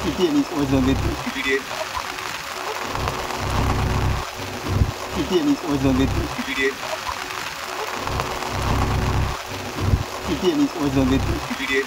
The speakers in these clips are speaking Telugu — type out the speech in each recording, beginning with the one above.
TTN's original with video. TTN's original with video. TTN's original with video.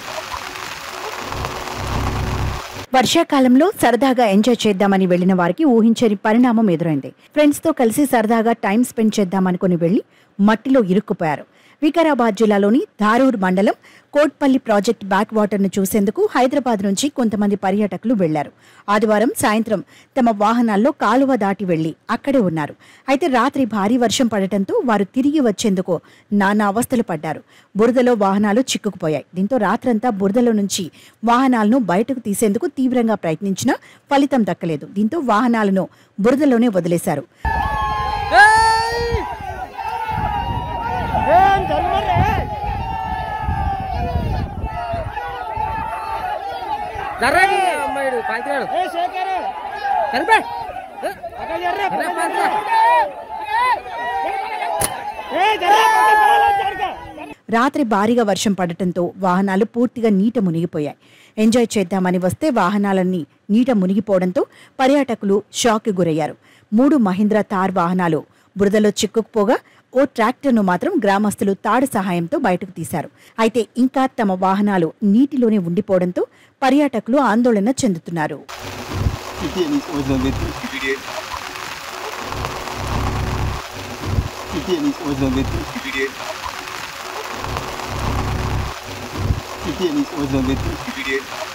వర్షాకాలంలో సరదాగా ఎంజాయ్ చేద్దామని వెళ్లిన వారికి ఊహించని పరిణామం ఎదురైంది. ఫ్రెండ్స్ తో కలిసి సరదాగా టైం స్పెండ్ చేద్దామనుకుని వెళ్లి మట్టిలో ఇరుక్కుపోయారు. వికారాబాద్ జిల్లాలోని ధారూర్ మండలం కోట్పల్లి ప్రాజెక్ట్ బ్యాక్ వాటర్ ను చూసేందుకు హైదరాబాద్ నుంచి కొంతమంది పర్యాటకులు వెళ్లారు. ఆదివారం సాయంత్రం తమ వాహనాల్లో కాలువ దాటి వెళ్లి అక్కడే ఉన్నారు. అయితే రాత్రి భారీ వర్షం పడటంతో వారు తిరిగి వచ్చేందుకు నానా అవస్థలు పడ్డారు. బురదలో వాహనాలు చిక్కుకుపోయాయి. దీంతో రాత్రంతా బురదలో నుంచి వాహనాలను బయటకు తీసేందుకు తీవ్రంగా ప్రయత్నించినా ఫలితం దక్కలేదు. దీంతో వాహనాలను బురదలోనే వదిలేశారు. రాత్రి భారీగా వర్షం పడటంతో వాహనాలు పూర్తిగా నీట మునిగిపోయాయి. ఎంజాయ్ చేద్దామని వస్తే వాహనాలన్నీ నీట మునిగిపోవడంతో పర్యాటకులు షాక్కి గురయ్యారు. 3 మహీంద్రా థార్ వాహనాలు బురదలో చిక్కుకుపోగా ఓ ట్రాక్టర్ను మాత్రం గ్రామస్తులు తాడు సహాయంతో బయటకు తీశారు. అయితే ఇంకా తమ వాహనాలు నీటిలోనే ఉండిపోవడంతో పర్యాటకులు ఆందోళన చెందుతున్నారు. TTN's original with video.